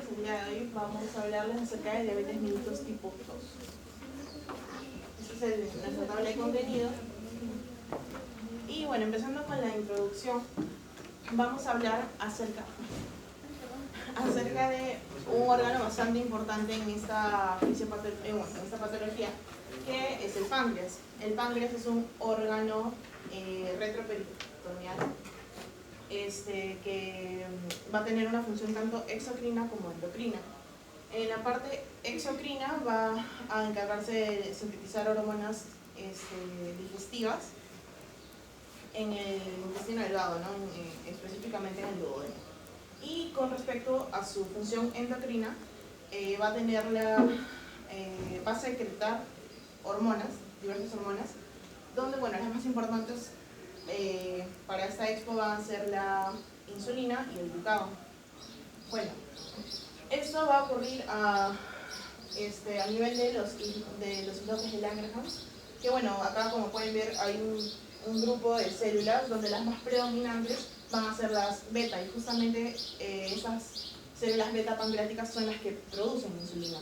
El día de hoy vamos a hablarles acerca de diabetes mellitus tipo 2. Este es nuestra tabla de contenido. Y bueno, empezando con la introducción, vamos a hablar acerca de un órgano bastante importante en esta patología, que es el páncreas. El páncreas es un órgano retroperitoneal que va a tener una función tanto exocrina como endocrina. En la parte exocrina va a encargarse de sintetizar hormonas digestivas en el intestino delgado, ¿no? Específicamente en el duodeno. Y con respecto a su función endocrina, va a secretar hormonas, diversas hormonas, donde bueno, las más importantes para esta expo van a ser la insulina y el glucagón. Bueno, esto va a ocurrir a nivel de los islotes de Langerhans, que bueno, acá como pueden ver hay un grupo de células donde las más predominantes van a ser las beta, y justamente esas células beta pancreáticas son las que producen insulina.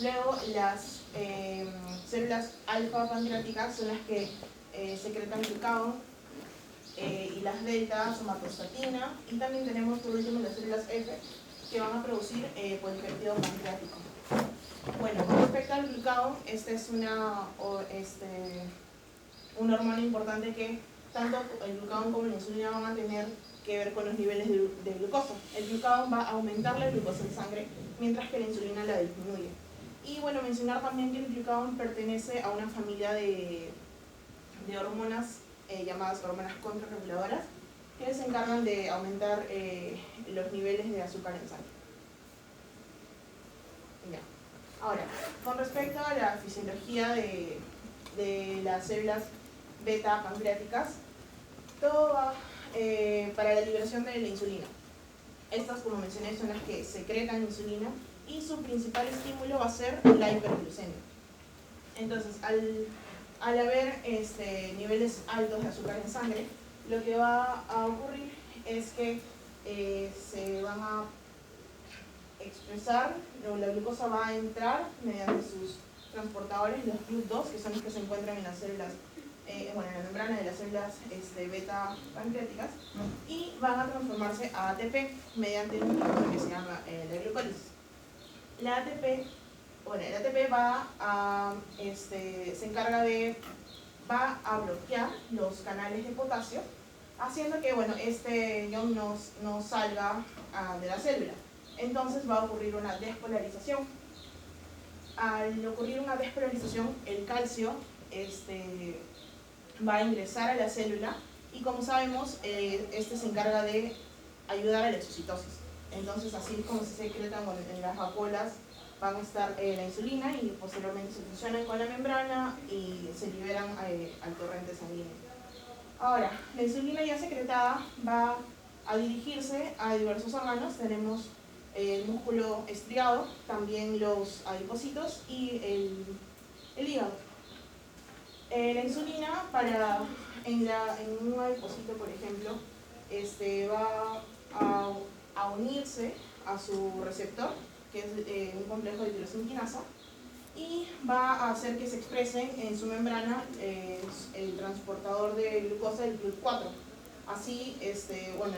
Luego las células alfa pancreáticas son las que secretan glucagón, y las delta somatostatina, y también tenemos por último las células F que van a producir polipéptido pancreático. Bueno, con respecto al glucagón, esta es una hormona importante que tanto el glucagón como la insulina van a tener que ver con los niveles de glucosa. El glucagón va a aumentar la glucosa en sangre, mientras que la insulina la disminuye. Y bueno, mencionar también que el glucagón pertenece a una familia de hormonas llamadas hormonas contrarreguladoras, que se encargan de aumentar los niveles de azúcar en sangre. Ya. Ahora, con respecto a la fisiología de las células beta pancreáticas, todo va para la liberación de la insulina. Estas, como mencioné, son las que secretan insulina y su principal estímulo va a ser la hiperglucemia. Entonces, al haber niveles altos de azúcar en sangre, lo que va a ocurrir es que se van a expresar, la glucosa va a entrar mediante sus transportadores, los GLUT2, que son los que se encuentran en las células, en la membrana de las células beta pancreáticas, y van a transformarse a ATP mediante un proceso que se llama la glucólisis. El ATP va a bloquear los canales de potasio, haciendo que este ion no salga de la célula. Entonces va a ocurrir una despolarización. Al ocurrir una despolarización, el calcio va a ingresar a la célula, y como sabemos, se encarga de ayudar a la exocitosis. Entonces, así es como se secretan en las vacuolas, van a estar la insulina, y posteriormente se fusionan con la membrana y se liberan al torrente sanguíneo. Ahora, la insulina ya secretada va a dirigirse a diversos órganos. Tenemos el músculo estriado, también los adipocitos y el hígado. La insulina en un adipocito, por ejemplo, va a unirse a su receptor, que es un complejo de tirosinquinasa, y va a hacer que se expresen en su membrana el transportador de glucosa, el GLUT4. Así,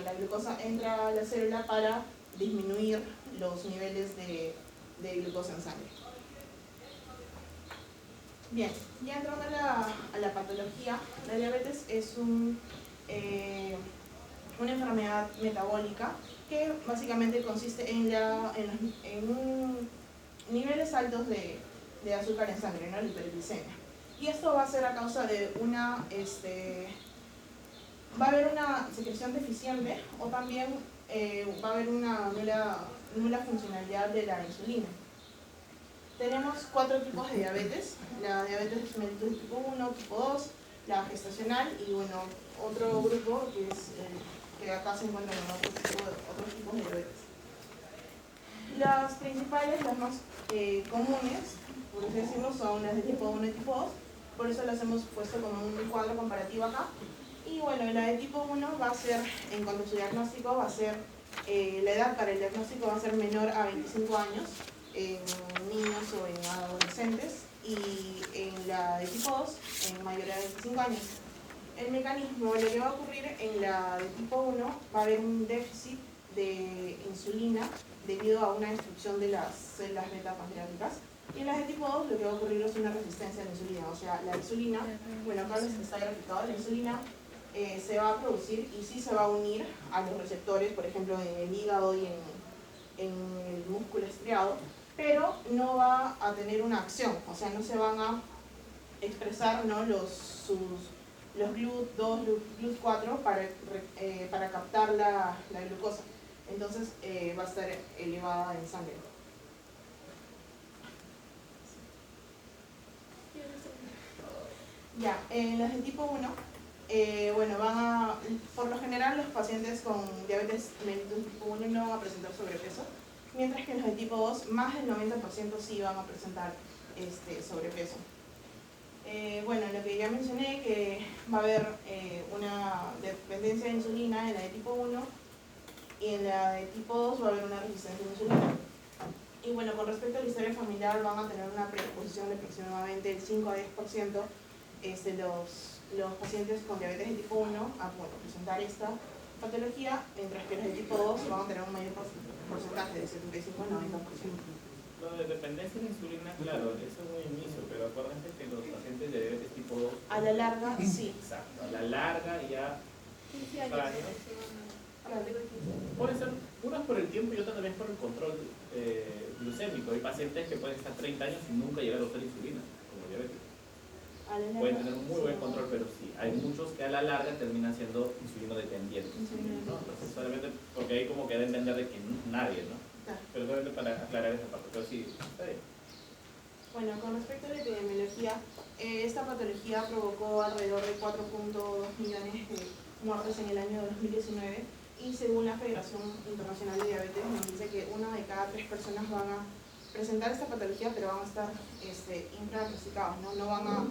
la glucosa entra a la célula para disminuir los niveles de glucosa en sangre. Bien, ya entrando a la patología, la diabetes es una enfermedad metabólica que básicamente consiste en niveles altos de azúcar en sangre, ¿no? La hiperglicemia. Y esto va a ser a causa de va a haber una secreción deficiente, o también va a haber una nula funcionalidad de la insulina. Tenemos 4 tipos de diabetes: la diabetes mellitus tipo 1, tipo 2, la gestacional, y otro grupo que acá se encuentran en otros tipos de diabetes. Las principales, las más comunes, por así decirlo, son las de tipo 1 y tipo 2, por eso las hemos puesto como un cuadro comparativo acá. Y la de tipo 1 va a ser, en cuanto a su diagnóstico, va a ser La edad para el diagnóstico va a ser menor a 25 años en niños o en adolescentes, y en la de tipo 2 en mayores de 25 años. El mecanismo, lo que va a ocurrir en la de tipo 1, va a haber un déficit de insulina debido a una destrucción de las células beta pancreáticas. Y en las de tipo 2 lo que va a ocurrir es una resistencia a la insulina. O sea, la insulina, bueno, acá les está graficado, la insulina se va a producir y sí se va a unir a los receptores, por ejemplo, en el hígado y en el músculo estriado, pero no va a tener una acción. O sea, no se van a expresar, ¿no?, los GLUT2, GLUT4 para captar la glucosa. Entonces va a estar elevada en sangre. Ya, en las de tipo 1, bueno, por lo general los pacientes con diabetes mellitus tipo 1 no van a presentar sobrepeso, mientras que en los de tipo 2, más del 90% sí van a presentar sobrepeso. Bueno, lo que ya mencioné, que va a haber una dependencia de insulina en la de tipo 1, y en la de tipo 2 va a haber una resistencia a insulina. Y bueno, con respecto a la historia familiar, van a tener una predisposición de aproximadamente el 5 a 10% los pacientes con diabetes de tipo 1 a presentar esta patología, mientras que los de tipo 2 van a tener un mayor porcentaje de 75 a 90%. Lo de dependencia de insulina, claro, eso es muy inicio, pero acuérdense que los pacientes de diabetes tipo 2... A la larga, sí. Exacto, a la larga ya... 15 años. Puede ser, unas por el tiempo y otras también por el control glucémico. Hay pacientes que pueden estar 30 años y nunca llegar a usar insulina, como diabetes. Pueden tener un muy buen control, pero sí, hay muchos que a la larga terminan siendo insulino dependientes, ¿no? Entonces, solamente porque ahí como que da a entender de que nadie, ¿no? Pero solamente para aclarar esa parte, pero sí, está bien. Bueno, con respecto a la epidemiología, esta patología provocó alrededor de 4.2 millones de muertes en el año 2019, y según la Federación Internacional de Diabetes nos dice que 1 de cada 3 personas van a presentar esta patología, pero van a estar infradiagnosticados, ¿no? No van a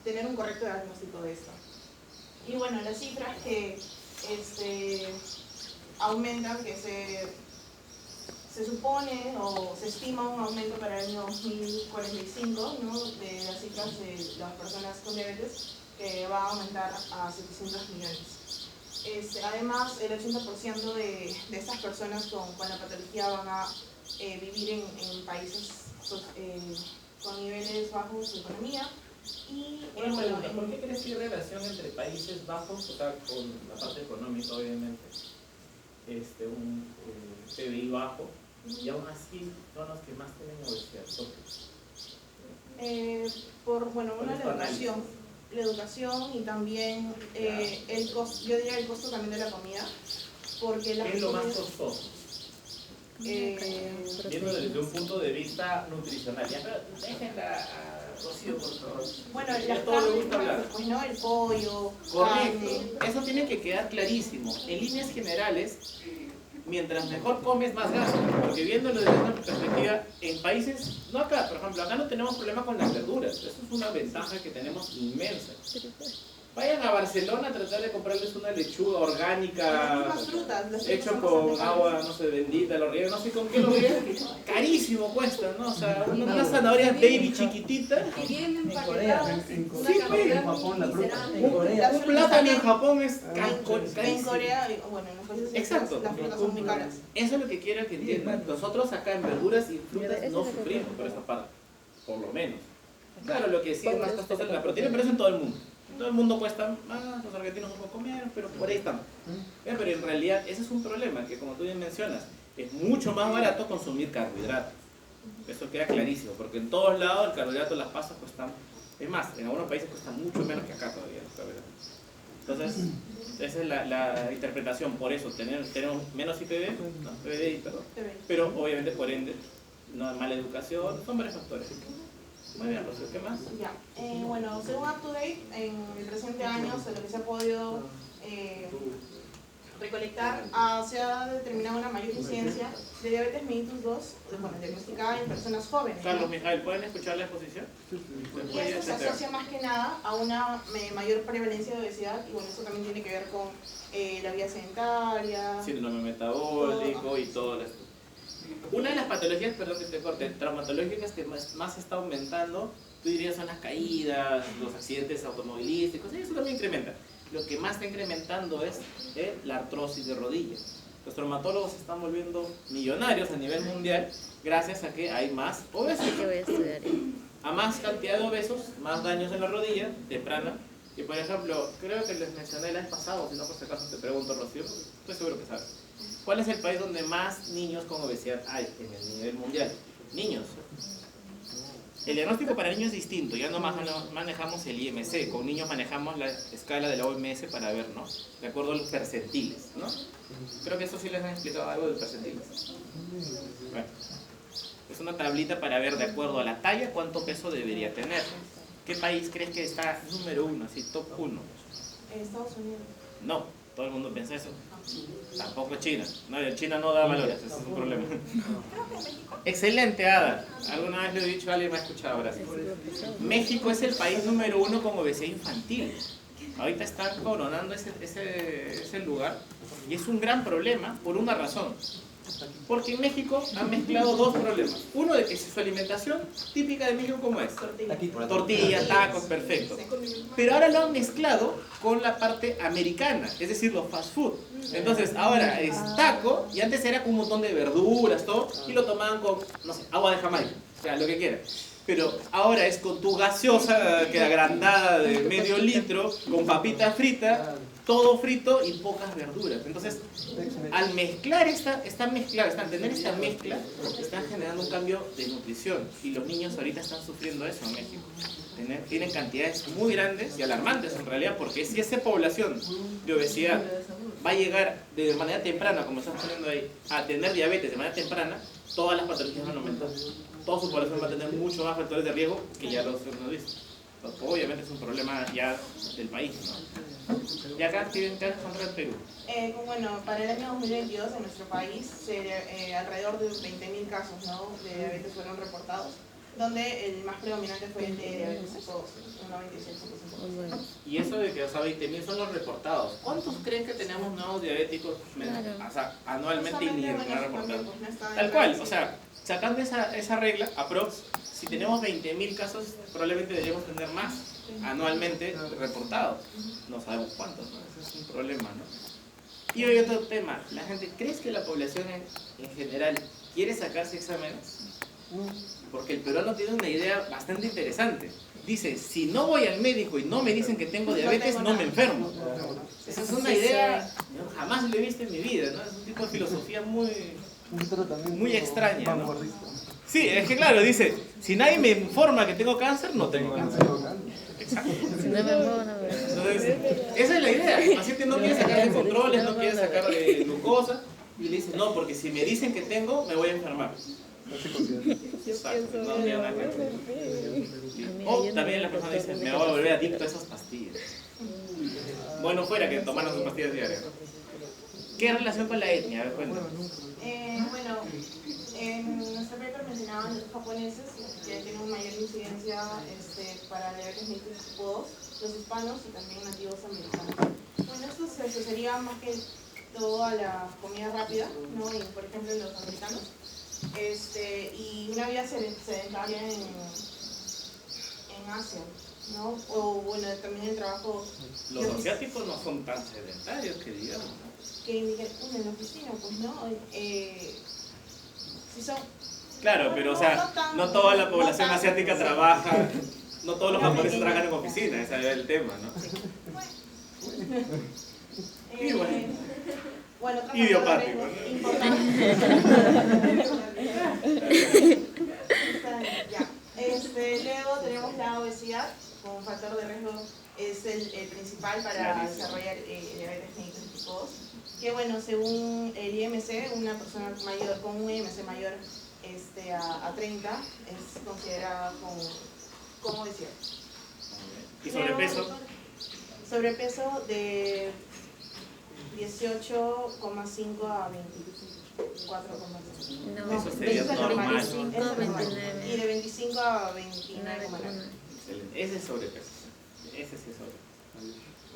tener un correcto diagnóstico de esto. Y bueno, las cifras que aumentan, que se supone o se estima un aumento para el año 2045, ¿no?, de las cifras de las personas con diabetes, que va a aumentar a 700 millones. Además, el 80% de estas personas con la patología van a vivir en países con niveles bajos de economía. Y, una pregunta, ¿por qué crees que hay relación entre Países Bajos, o sea, con la parte económica obviamente, un PBI bajo, y aún así son los que más tienen obesidad? La educación y también el costo, yo diría el costo también de la comida, porque ¿qué es lo más costoso? Viendo desde un punto de vista nutricional. Ya, pero déjenla a Rocío, por favor. Bueno, las carnes, pues no, el pollo, correcto, eso tiene que quedar clarísimo. En líneas generales, mientras mejor comes, más gastas. Porque viéndolo desde una perspectiva, en países, no acá, por ejemplo, acá no tenemos problema con las verduras. Eso es una ventaja que tenemos inmensa. Vayan a Barcelona a tratar de comprarles una lechuga orgánica, hecho con agua, no sé, bendita, lo riegan, no sé con qué lo riegan, carísimo cuesta, ¿no? O sea, unas zanahorias baby chiquititas. Y vienen En empaquetadas, en una Corea, cantidad en Japón, la fruta. En miserable. Corea. Un plátano en Japón es En carísimo. Corea, bueno, en los países Exacto. las frutas son muy caras. Eso es lo que quiero que entiendan. Nosotros acá en verduras y frutas no sufrimos por esa parte, por lo menos. Claro, lo que sí es más costoso es la proteína, pero eso en todo el mundo. Todo el mundo cuesta más, los argentinos un poco menos, pero por ahí estamos. Pero en realidad ese es un problema, que como tú bien mencionas, es mucho más barato consumir carbohidratos. Eso queda clarísimo, porque en todos lados el carbohidrato, las pasas cuestan, es más, en algunos países cuestan mucho menos que acá todavía los carbohidratos. Entonces, esa es la interpretación, por eso tenemos menos IPB, no, PBI, perdón, pero obviamente por ende, no, mala educación, son varios factores. Muy bien, Rocío, ¿qué más? Ya, bueno, según UpToDate, en el presente año lo que se ha podido recolectar, se ha determinado una mayor incidencia de diabetes mellitus 2, bueno, diagnosticada en personas jóvenes. Carlos, Mijael, ¿pueden escuchar la exposición? Y esto se asocia más que nada a una mayor prevalencia de obesidad, y bueno, eso también tiene que ver con la vida sedentaria, síndrome metabólico y todo esto. Una de las patologías, perdón que te corte, traumatológicas que más está aumentando, tú dirías, son las caídas, los accidentes automovilísticos, y eso también incrementa. Lo que más está incrementando es la artrosis de rodilla. Los traumatólogos se están volviendo millonarios a nivel mundial gracias a que hay más obesos. A más cantidad de obesos, más daños en la rodilla, temprana. Y por ejemplo, creo que les mencioné el año pasado, si no por si acaso te pregunto, Rocío, porque estoy seguro que sabes. ¿Cuál es el país donde más niños con obesidad hay en el nivel mundial? Niños. El diagnóstico para niños es distinto, ya no manejamos el IMC, con niños manejamos la escala de la OMS para ver, ¿no? De acuerdo a los percentiles, ¿no? Creo que eso sí les han explicado algo de percentiles. Bueno, es una tablita para ver de acuerdo a la talla cuánto peso debería tener. ¿Qué país crees que está número 1, así top 1? Estados Unidos. No, todo el mundo piensa eso. Tampoco China. No, China no da valores, ese es un problema. Excelente, Ada. Alguna vez lo he dicho, alguien me ha escuchado, gracias. México es el país número 1 con obesidad infantil. Ahorita están coronando ese lugar y es un gran problema por una razón. Porque en México han mezclado dos problemas. Uno de que su alimentación típica de México, ¿cómo es? Tortillas, tacos, perfecto. Pero ahora lo han mezclado con la parte americana, es decir, los fast food. Entonces ahora es taco y antes era con un montón de verduras, todo, y lo tomaban con, no sé, agua de Jamaica, o sea, lo que quieran. Pero ahora es con tu gaseosa que agrandada de medio litro, con papita frita, todo frito y pocas verduras. Entonces, al mezclar al tener esta mezcla, están generando un cambio de nutrición. Y los niños ahorita están sufriendo eso en México. Tienen cantidades muy grandes y alarmantes en realidad, porque si esa población de obesidad va a llegar de manera temprana, como están poniendo ahí, a tener diabetes de manera temprana, todas las patologías van a aumentar. Toda su población va a tener mucho más factores de riesgo que ya los hemos visto. Obviamente es un problema ya del país, ¿no? Y acá tienen que contra el Perú. Bueno, para el año 2022 en nuestro país alrededor de 20.000 casos, ¿no?, de diabetes fueron reportados, donde el más predominante fue el de diabetes tipo 2, un 96.5%. Y eso de que, o sea, 20.000 son los reportados. ¿Cuántos creen que tenemos nuevos diabéticos o sea, anualmente y ni reportados? Tal cual, o sea, sacando esa regla, aprox, si tenemos 20.000 casos, probablemente deberíamos tener más anualmente reportados. No sabemos cuántos, ¿no? Ese es un problema, ¿no? Y hoy otro tema, la gente, ¿crees que la población en general quiere sacarse exámenes? Porque el peruano tiene una idea bastante interesante. Dice, si no voy al médico y no me dicen que tengo diabetes, no me enfermo. Esa es una idea, jamás lo he visto en mi vida, ¿no? Es un tipo de filosofía muy extraña, ¿no? Sí, es que claro, dice, si nadie me informa que tengo cáncer, no tengo cáncer. Exacto. Entonces, esa es la idea. El paciente no quiere sacar de controles, no quiere sacar de glucosa, y le dice, no, porque si me dicen que tengo, me voy a enfermar. Exacto, no tiene nada que ver. O también la persona dice, me voy a volver adicto a esas pastillas. Bueno, fuera que tomaran sus pastillas diarias. ¿Qué relación con la etnia? A ver, cuéntame. Bueno, en nuestro paper mencionaban los japoneses, que tienen una mayor incidencia para diabetes mellitus tipo 2, los hispanos y también nativos americanos. Bueno, esto se asociaría más que todo a la comida rápida, ¿no? Y, por ejemplo, en los americanos. Y una vida sedentaria en Asia, ¿no? O bueno, también el trabajo... Los asiáticos no son tan sedentarios, que digamos, ¿no? Que en la oficina, pues, ¿no? Si son... Claro, pero o sea, no toda la población asiática trabaja, no todos los japoneses trabajan en oficina, ese es el tema, ¿no? Sí. Y bueno, idiopático, ¿no? Importante. Luego tenemos la obesidad como factor de riesgo, es el principal para desarrollar diabetes mellitus tipo 2. Que bueno, según el IMC, una persona mayor con un IMC mayor a 30 es considerada como obesidad. ¿Y sobrepeso? Sobrepeso 18,5 a 24,2. No, Eso sería eso es normal. 25, Eso es normal. 29. Y de 25 a 29,9. Excelente. Ese es sobrepeso. Ese sí es sobrepeso.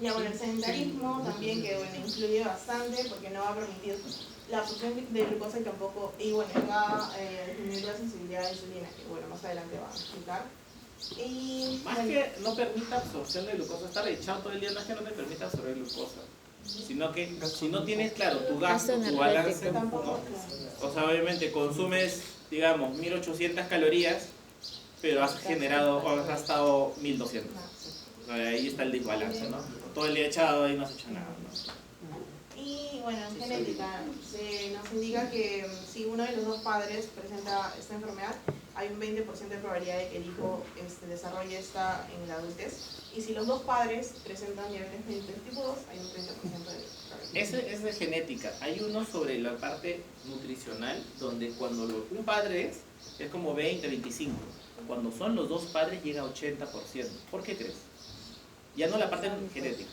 Ya bueno, el sedentarismo también que bueno, influye bastante porque no va a permitir la absorción de glucosa y tampoco, y bueno, va a disminuir la sensibilidad a la insulina, que bueno, más adelante va a explicar. Y Más bueno, que no permita absorción de glucosa, estar echado todo el día no es que no te permita absorber glucosa, sino que si no tienes claro tu gasto, tu balance, tampoco, ¿no? O sea, obviamente consumes, digamos, 1800 calorías, pero has generado o has gastado 1200. O sea, ahí está el desbalance, ¿no? Todo el día echado y no has hecho nada, ¿no? Y bueno, en genética nos indica que si uno de los dos padres presenta esta enfermedad, hay un 20% de probabilidad de que el hijo desarrolle esta en la adultez. Y si los dos padres presentan diabetes mellitus tipo 2, hay un 30% de probabilidad. Es de genética. Hay uno sobre la parte nutricional, donde cuando un padre es como 20, 25. Cuando son los dos padres llega a 80%. ¿Por qué crees? Ya no la parte genética.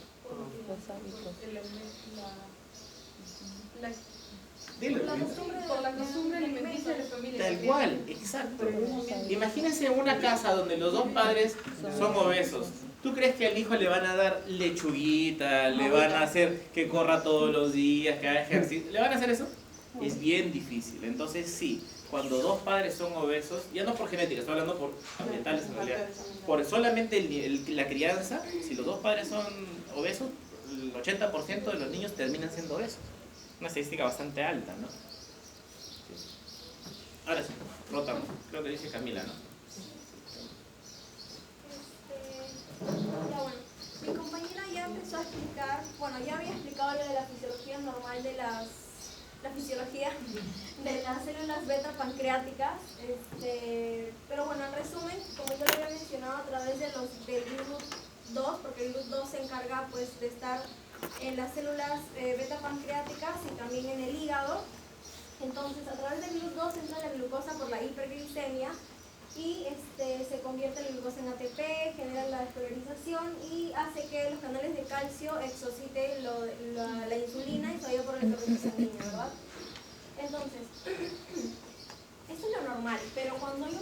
Los hábitos. Dile. Por la costumbre alimenticia de la familia. Tal cual, exacto. Imagínense una casa donde los dos padres son obesos. ¿Tú crees que al hijo le van a dar lechuguita, le van a hacer que corra todos los días, que haga ejercicio? ¿Le van a hacer eso? Es bien difícil. Entonces sí, cuando dos padres son obesos, ya no por genética, estoy hablando por ambientales en realidad, por solamente la crianza, si los dos padres son obesos, el 80% de los niños terminan siendo obesos. Una estadística bastante alta, ¿no? Sí. Ahora sí, rotamos. Creo que dice Camila, ¿no? Ya bueno, mi compañera ya empezó a explicar, bueno, ya había explicado lo de la fisiología normal de la fisiología de las células beta pancreáticas, pero bueno, en resumen, como yo lo había mencionado a través del GLUT2, porque el GLUT2 se encarga pues de estar en las células beta pancreáticas y también en el hígado. Entonces, a través del GLUT2 entra la glucosa por la hiperglicemia y se convierte la glucosa en ATP, genera la despolarización y hace que los canales de calcio exociten la insulina y se vaya por el torrente sanguíneo, ¿verdad? Entonces, esto es lo normal, pero cuando hay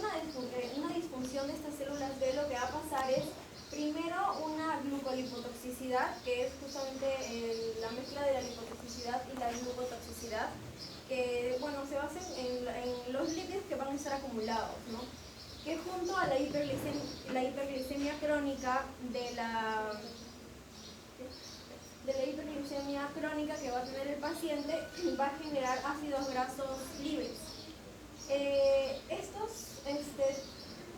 una disfunción de estas células B, lo que va a pasar es primero una glucolipotoxicidad, que es justamente la mezcla de la lipotoxicidad y la glucotoxicidad, que bueno, se basa en los lípidos que van a estar acumulados, ¿no? Que junto a la hiperglicemia crónica de la hiperglicemia crónica que va a tener el paciente, va a generar ácidos grasos libres.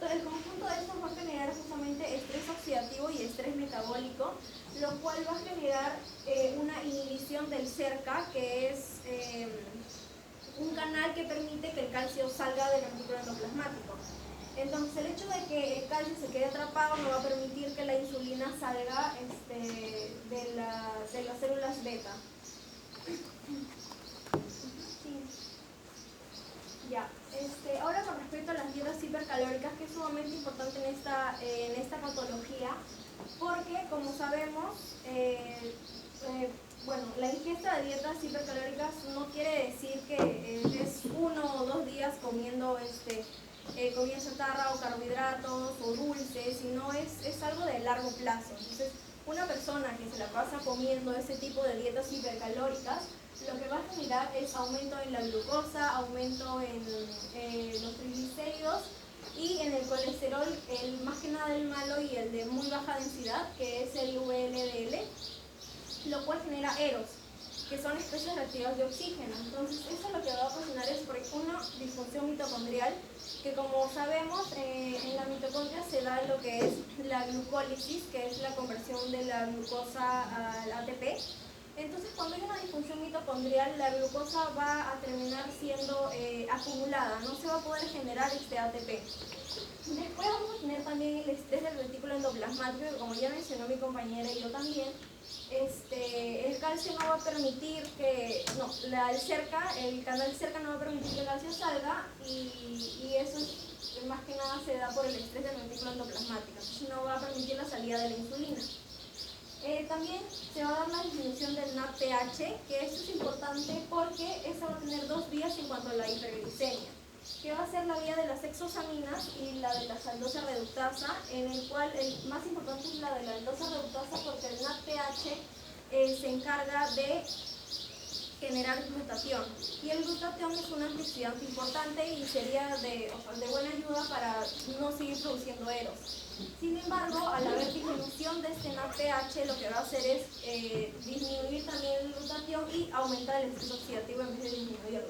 El conjunto de estos va a generar justamente estrés oxidativo y estrés metabólico, lo cual va a generar una inhibición del cerca, que es un canal que permite que el calcio salga del reticulo endoplasmático. Entonces, el hecho de que el calcio se quede atrapado no va a permitir que la insulina salga de las células beta. Sí. Ya. Ahora con respecto a las dietas hipercalóricas, que es sumamente importante en esta patología, porque como sabemos, bueno, la ingesta de dietas hipercalóricas no quiere decir que es 1 o 2 días comiendo comida chatarra o carbohidratos o dulces, sino es algo de largo plazo. Entonces, una persona que se la pasa comiendo ese tipo de dietas hipercalóricas, lo que va a generar es aumento en la glucosa, aumento en los triglicéridos y en el colesterol, más que nada el malo y el de muy baja densidad, que es el VLDL, lo cual genera EROS, que son especies reactivas de oxígeno. Entonces, eso lo que va a ocasionar es una disfunción mitocondrial, que como sabemos, en la mitocondria se da lo que es la glucólisis, que es la conversión de la glucosa al ATP. Entonces, cuando hay una disfunción mitocondrial, la glucosa va a terminar siendo acumulada, no se va a poder generar este ATP. Después vamos a tener también el estrés del retículo endoplasmático, que como ya mencionó mi compañera y yo también, el calcio no va a permitir que, el canal cerca no va a permitir que el calcio salga y eso más que nada se da por el estrés del retículo endoplasmático, entonces no va a permitir la salida de la insulina. También se va a dar la disminución del NADPH, que esto es importante porque esta va a tener dos vías en cuanto a la hiperglicemia, que va a ser la vía de las hexosaminas y la de la aldosa reductasa, en el cual el más importante es la de la aldosa reductasa porque el NADPH se encarga de generar glutatión, y el glutatión es un antioxidante importante y sería de buena ayuda para no seguir produciendo EROS. Sin embargo, al haber disminución de este NADPH, lo que va a hacer es disminuir también el glutatión y aumentar el estrés oxidativo en vez de disminuirlo.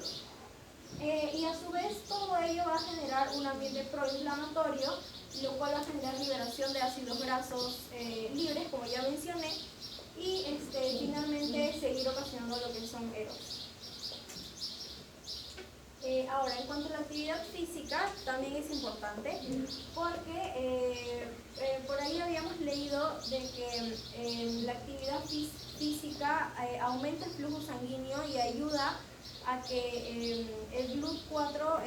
Y a su vez todo ello va a generar un ambiente proinflamatorio, lo cual va a generar liberación de ácidos grasos libres, como ya mencioné, y finalmente seguir ocasionando lo que son EROS. Ahora, en cuanto a la actividad física, también es importante porque por ahí habíamos leído de que la actividad física aumenta el flujo sanguíneo y ayuda a que el GLUT4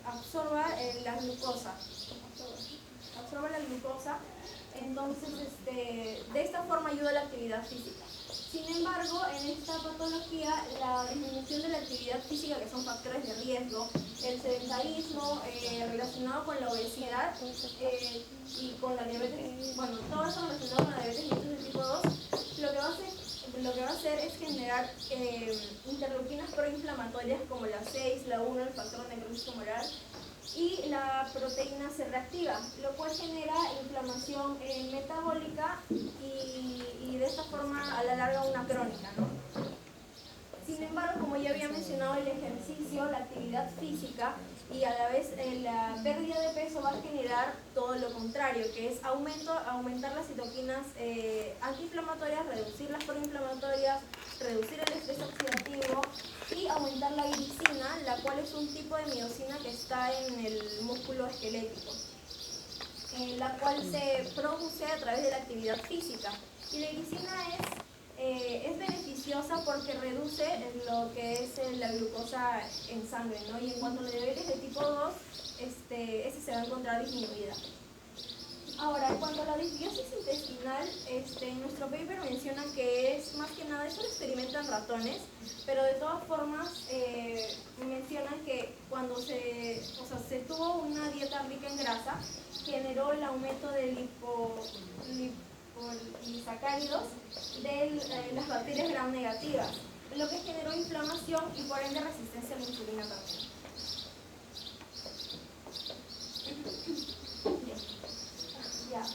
absorba la glucosa. Absorba la glucosa, entonces de esta forma ayuda a la actividad física. Sin embargo, en esta patología, la disminución de la actividad física, que son factores de riesgo, el sedentarismo relacionado con la obesidad y con la diabetes, bueno, todo eso relacionado con la diabetes mellitus de tipo 2, lo que va a hacer es generar interleuquinas proinflamatorias como la 6, la 1, el factor de necrosis tumoral, y la proteína C reactiva, lo cual genera inflamación metabólica y de esta forma a la larga una crónica, ¿no? Sin embargo, como ya había mencionado, el ejercicio, la actividad física y a la vez la pérdida de peso va a generar todo lo contrario, que es aumentar las citoquinas antiinflamatorias, reducir las proinflamatorias, reducir el estrés oxidativo y aumentar la glicina, la cual es un tipo de miocina que está en el músculo esquelético, la cual se produce a través de la actividad física. Y la glicina es beneficiosa porque reduce lo que es la glucosa en sangre, ¿no? Y en cuanto a la diabetes de tipo 2, ese se va a encontrar disminuida. Ahora, en cuanto a la disbiosis intestinal, nuestro paper menciona que es más que nada, eso lo experimentan ratones, pero de todas formas mencionan que cuando se tuvo una dieta rica en grasa, generó el aumento de liposacáridos de las bacterias gram negativas, lo que generó inflamación y por ende resistencia a la insulina también.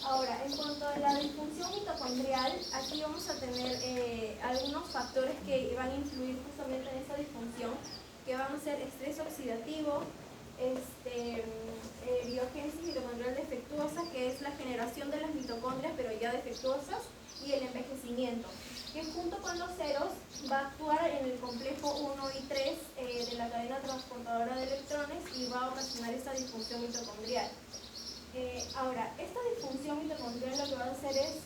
Ahora, en cuanto a la disfunción mitocondrial, aquí vamos a tener algunos factores que van a influir justamente en esta disfunción, que van a ser estrés oxidativo, biogénesis mitocondrial defectuosa, que es la generación de las mitocondrias pero ya defectuosas, y el envejecimiento, que junto con los ceros va a actuar en el complejo 1 y 3 de la cadena transportadora de electrones y va a ocasionar esta disfunción mitocondrial. Ahora, esta disfunción mitocondrial lo que va a hacer es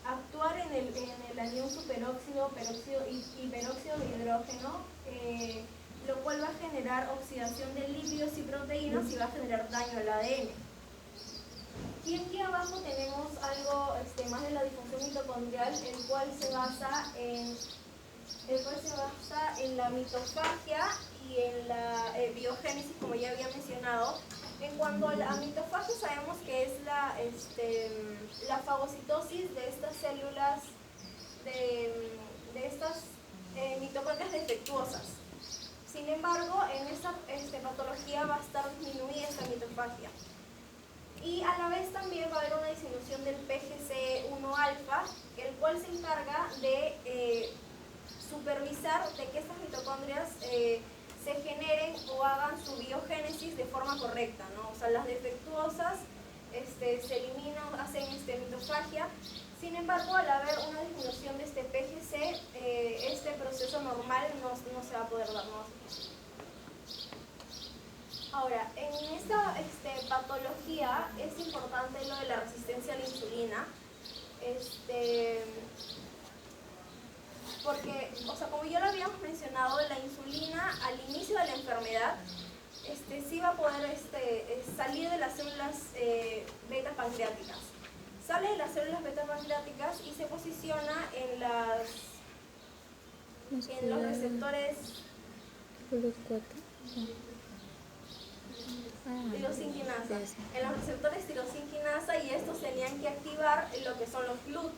actuar en el anión superóxido, peróxido y peróxido de hidrógeno, lo cual va a generar oxidación de lípidos y proteínas y va a generar daño al ADN. Y aquí abajo tenemos algo más de la disfunción mitocondrial, el cual se basa en la mitofagia y en la biogénesis, como ya había mencionado. En cuanto a la mitofagia, sabemos que es la fagocitosis de estas células, de estas mitocondrias defectuosas. Sin embargo, en esta patología va a estar disminuida esta mitofagia. Y a la vez también va a haber una disminución del PGC1-alfa, el cual se encarga de supervisar de que estas mitocondrias se generen o hagan su biogénesis de forma correcta, ¿no? O sea, las defectuosas se eliminan, hacen mitofagia. Sin embargo, al haber una disminución de este PGC, este proceso normal no se va a poder dar, ¿no? Ahora, en esta patología es importante lo de la resistencia a la insulina, porque, como ya lo habíamos mencionado, la insulina al inicio de la enfermedad sí va a poder salir de las células beta pancreáticas. sale de las células beta pancreáticas y se posiciona en los receptores tirosinquinasa. En los receptores tirosinquinasa, y estos tenían que activar lo que son los GLUT,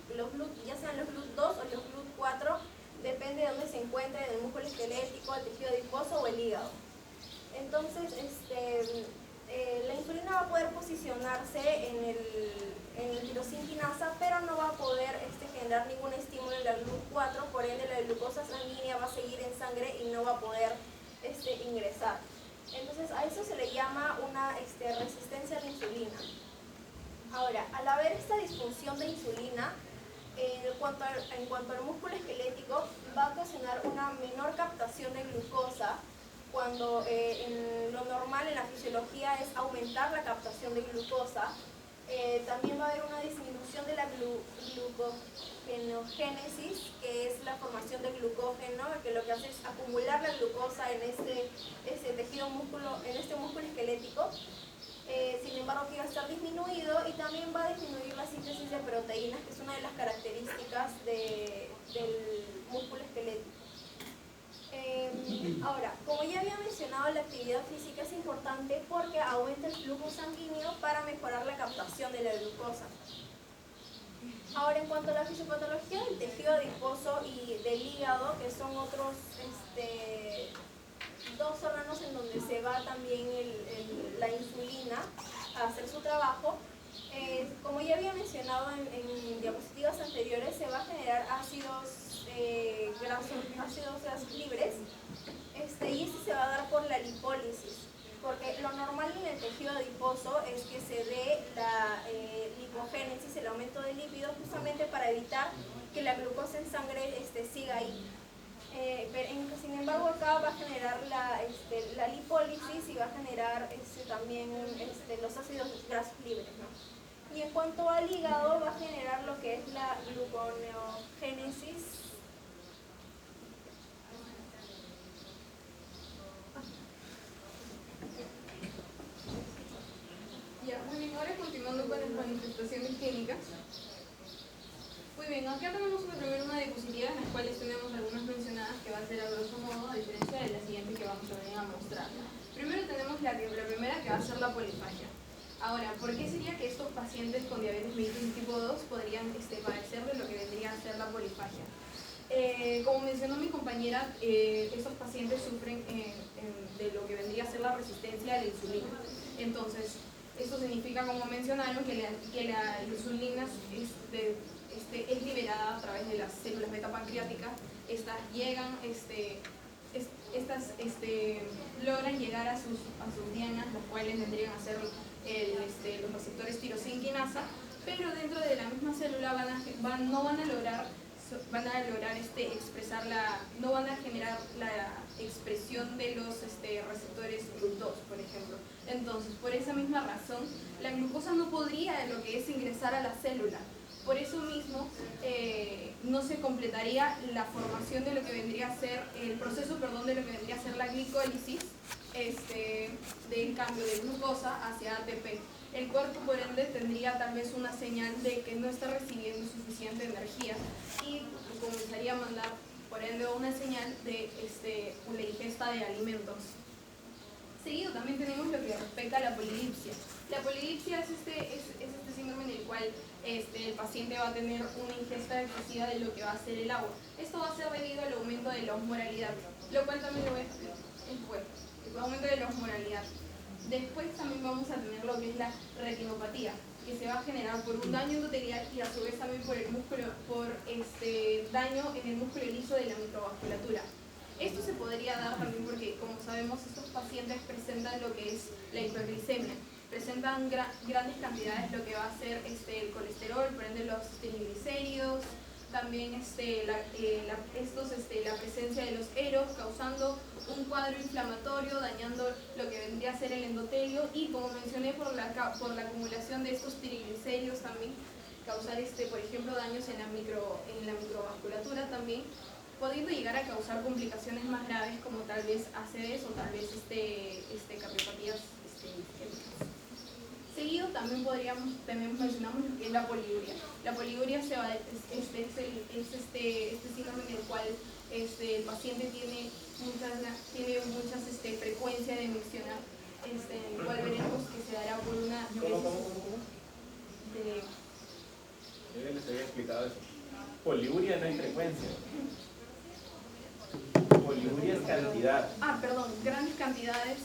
ya sean los GLUT2 o los GLUT4, depende de dónde se encuentre, en el músculo esquelético, el tejido adiposo o el hígado. Entonces, la insulina va a poder posicionarse en el tirosinquinasa, pero no va a poder generar ningún estímulo en la GLUT4, por ende la glucosa sanguínea va a seguir en sangre y no va a poder ingresar. Entonces a eso se le llama una resistencia a la insulina. Ahora, al haber esta disfunción de insulina, en cuanto al músculo esquelético, va a ocasionar una menor captación de glucosa, cuando en lo normal en la fisiología es aumentar la captación de glucosa. También va a haber una disminución de la glucogenogénesis, que es la formación de glucógeno, que lo que hace es acumular la glucosa en este músculo esquelético. Sin embargo, aquí va a estar disminuido, y también va a disminuir la síntesis de proteínas, que es una de las características del músculo esquelético. Ahora, como ya había mencionado, la actividad física es importante porque aumenta el flujo sanguíneo para mejorar la captación de la glucosa. Ahora, en cuanto a la fisiopatología del tejido adiposo y del hígado, que son otros dos órganos en donde se va también la insulina a hacer su trabajo, como ya había mencionado en diapositivas anteriores, se va a generar ácidos grasos libres, y este se va a dar por la lipólisis, porque lo normal en el tejido adiposo es que se dé la lipogénesis, el aumento de lípidos, justamente para evitar que la glucosa en sangre siga ahí. Sin embargo, acá va a generar la lipólisis y va a generar también los ácidos grasos libres, ¿no? Y en cuanto al hígado, va a generar lo que es la gluconeogénesis. Muy bien, ahora continuando con las manifestaciones clínicas. Muy bien, acá tenemos primero una diapositiva en las cuales tenemos algunas mencionadas, que va a ser a grosso modo, a diferencia de la siguiente que vamos a venir a mostrar. Primero tenemos la primera, que va a ser la polifagia. Ahora, ¿por qué sería que estos pacientes con diabetes mellitus tipo 2 podrían padecer de lo que vendría a ser la polifagia? Como mencionó mi compañera, estos pacientes sufren de lo que vendría a ser la resistencia a la insulina. Entonces, esto significa, como mencionaron, que la insulina es liberada a través de las células beta pancreáticas. Estas logran llegar a sus dianas, los cuales vendrían a ser los receptores tirosinquinasa, pero dentro de la misma célula no van a lograr no van a generar la expresión de los receptores GLUT2, por ejemplo. Entonces, por esa misma razón, la glucosa no podría lo que es ingresar a la célula. Por eso mismo, no se completaría la formación de lo que vendría a ser, el proceso, de lo que vendría a ser la glicólisis, del cambio de glucosa hacia ATP. El cuerpo, por ende, tendría tal vez una señal de que no está recibiendo suficiente energía y comenzaría a mandar, por ende, una señal de la ingesta de alimentos. Seguido también tenemos lo que respecta a la polidipsia. La polidipsia es este síndrome en el cual el paciente va a tener una ingesta excesiva de lo que va a ser el agua. Esto va a ser debido al aumento de la osmolaridad, lo cual también lo ves después, el aumento de la osmolaridad. Después también vamos a tener lo que es la retinopatía, que se va a generar por un daño endotelial y a su vez también por daño en el músculo liso de la microvasculatura. Esto se podría dar también porque, como sabemos, estos pacientes presentan lo que es la hiperglicemia. Presentan grandes cantidades lo que va a ser el colesterol, por ende los triglicéridos, también la presencia de los eros, causando un cuadro inflamatorio, dañando lo que vendría a ser el endotelio, y como mencioné, por la acumulación de estos triglicéridos también causar por ejemplo, daños en la microvasculatura también, pudiendo llegar a causar complicaciones más graves como tal vez ACVs o tal vez cardiopatías isquémicas. Seguido también también mencionamos lo que es la poliuria. La poliuria es este síndrome en el cual el paciente tiene muchas frecuencias de miccionar, en el cual veremos que se dará por una ¿Cómo? Yo les había explicado eso. Poliuria no hay frecuencia. Poliuria es cantidad. Perdón, grandes cantidades.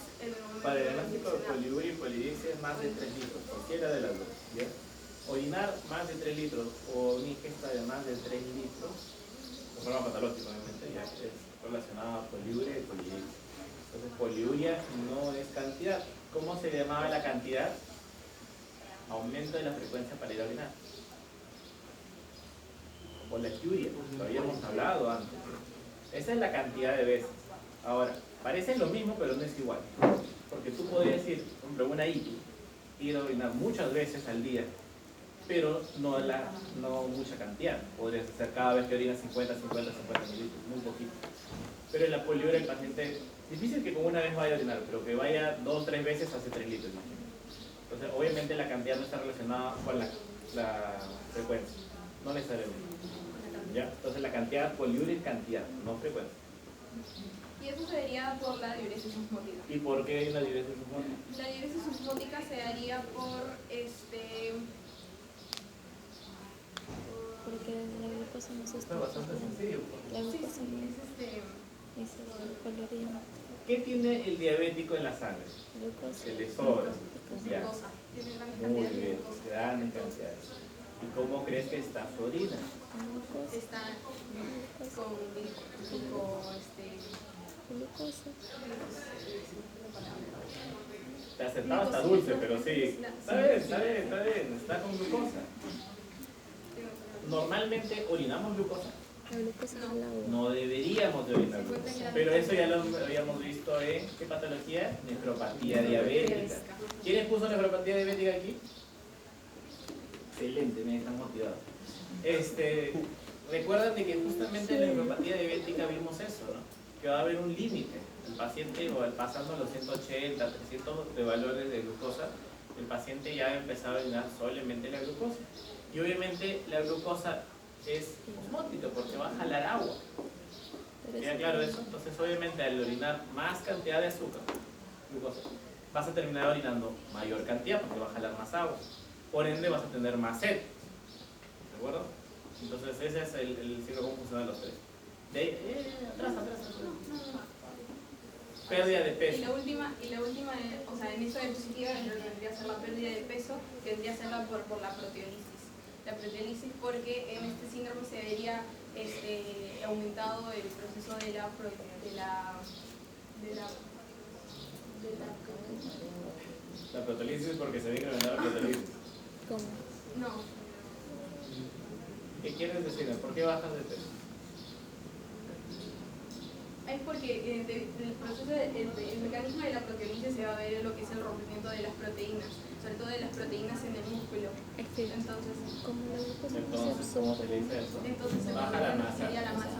Para el diagnóstico de poliuria y polidipsia es más de 3 litros, cualquiera de las dos. ¿Ya? Orinar más de 3 litros o una ingesta de más de 3 litros, de forma patológica obviamente, ya es relacionada a poliuria y polidipsia. Entonces poliuria no es cantidad. ¿Cómo se llamaba la cantidad? Aumento de la frecuencia para ir a orinar. O la curia, lo habíamos hablado antes. Esa es la cantidad de veces. Ahora, parece lo mismo, pero no es igual. Porque tú podrías decir, por ejemplo, una ir a orinar muchas veces al día, pero no mucha cantidad. Podrías hacer cada vez que orinas 50 mililitros, muy poquito. Pero en la poliuria el paciente, difícil que con una vez vaya a orinar, pero que vaya 2 o 3 veces hace 3 litros. Entonces, obviamente la cantidad no está relacionada con la frecuencia, no necesariamente. ¿Ya? Entonces la cantidad poliuria es cantidad, no frecuencia. Y eso se daría por la diuresis osmótica. ¿Y por qué hay una diuresis osmótica? La diuresis osmótica se daría por porque la glucosa no se está. Está bastante sencillo. La glucosa no es es el colorín. ¿Qué tiene el diabético en la sangre? Glucosa. Se le sobra. Ya. glucosa. Tiene grandes Muy cantidades de bien, glucosa. grandes cantidades. ¿Y cómo crees que está su orina? Glucosa. Está con Glucosa. Te aceptaba hasta dulce, pero sí. Está bien, está con glucosa. Normalmente orinamos glucosa. La glucosa es el agua. No deberíamos de orinar glucosa. Pero eso ya lo habíamos visto en ¿qué patología? Nefropatía diabética. ¿Quién puso nefropatía diabética aquí? Excelente, me están motivados. Recuerdan de que justamente en la nefropatía diabética vimos eso, ¿no? Que va a haber un límite. El paciente, o pasando los 180, 300 de valores de glucosa, el paciente ya ha empezado a orinar solamente la glucosa. Y obviamente la glucosa es osmótica porque va a jalar agua. ¿Queda claro eso? Entonces obviamente al orinar más cantidad de azúcar, glucosa, vas a terminar orinando mayor cantidad porque va a jalar más agua. Por ende vas a tener más sed. ¿De acuerdo? Entonces ese es el ciclo cómo funcionan los tres. De ahí, atrás. Pérdida de peso. Y la última, o sea, en esta diapositiva vendría a ser la pérdida de peso, que vendría a ser por la proteólisis. La proteólisis porque en este síndrome se vería aumentado el proceso de La proteólisis porque se ve incrementar la proteólisis. ¿Cómo? No, ¿Qué quieres decir? ¿Por qué bajas de peso? es porque el proceso, el mecanismo de la proteólisis se va a ver en lo que es el rompimiento de las proteínas, sobre todo de las proteínas en el músculo. Es que Entonces, como la glucosa no se Entonces, ¿cómo se absorbe, le dice eso? entonces Baja la masa. sería la masa